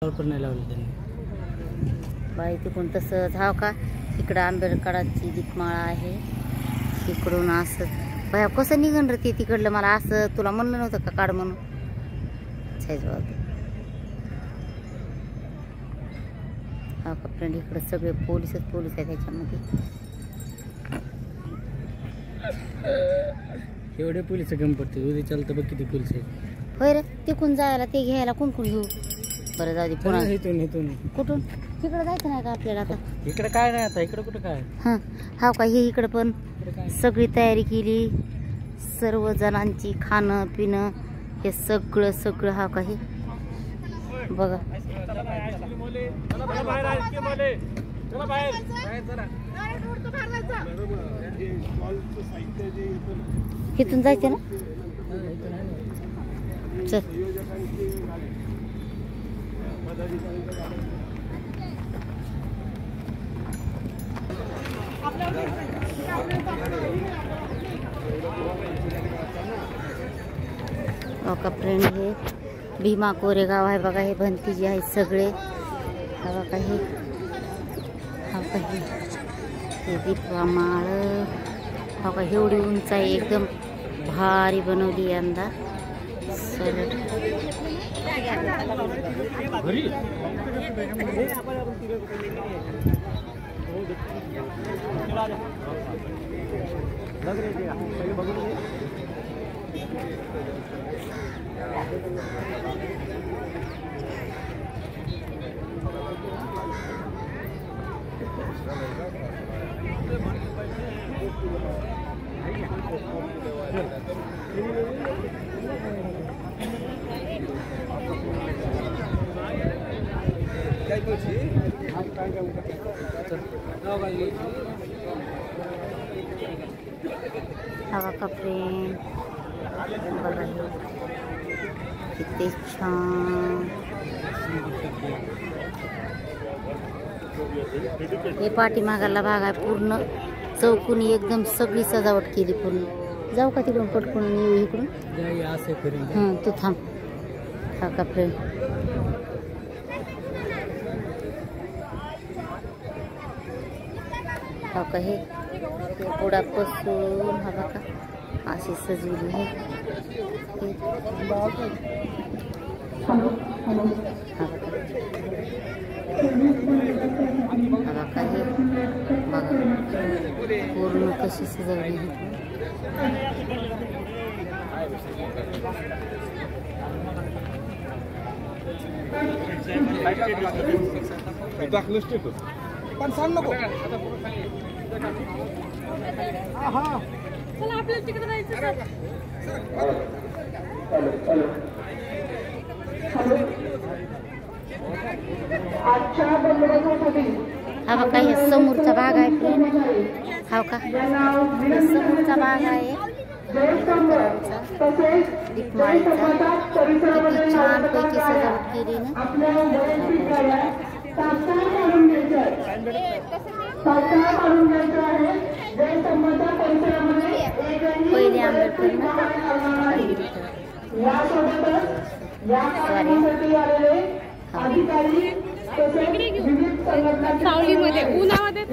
पण नाही लावलं त्यांनी बाई तिकडून तसंच हाव का. इकडं आंबेडकरांची दीपमाळा आहे. इकडून असं बाया कसं निघण रे ते तिकडलं. मला असं तुला म्हणलं नव्हतं का काढ म्हणून. जवाब हा का फ्रेंड. इकडं सगळे पोलीस आहे त्याच्यामध्ये. एवढे पोलीस कमी पडते. उद्या चालतं बघ किती पोलीस आहेत. होय रे. तिकून जायला ते घ्यायला कोण घेऊ. बरं जाऊ दे. पुन्हा इथून कुठून तिकडं जायचं नाही का आपल्याला आता. इकडे काय नाही आता. इकडे कुठं काय. हां हाव का. हे इकडं पण सगळी तयारी केली. सर्व जणांची खाणं पिणं हे सगळं हाव का. हे बघा इथून जायचं ना. चल का फ्रेंड. हे भीमा कोरेगाव आहे बघा. हे भंतीजी आहेत सगळे. हा काही हा काही हे दीपमाळ हा का. एवढी उंच आहे एकदम भारी बनवली यंदा. सरळ हवा कपडे बघा. किती छान. हे पाठीमागाला भाग आहे पूर्ण चौकोनी एकदम सगळी सजावट केली पूर्ण. जाऊ का तिकडून पटकून येऊ इकडून. हां तू थांब. हा का फ्रेंड. हा का. हे बुडापासून हा बघा अशी सजवली आहे. हा बघा हे बघा पूर्ण कशी सजवली आहे. पण सांग नको. चला आपल्याला तिकडे जायचं. हा बघा हे समोरचा भाग आहे फ्रेंड. हा का समोरचा भाग आहे दीपमाळीचा. किती छान पैकी सजावट केली ना. पहिले आंबेडकर सावलीमध्ये उन्हामध्ये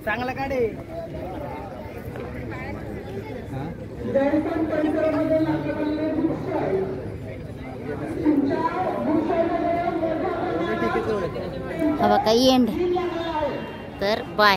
चांगला काढे. हा बघा एंड. तर बाय.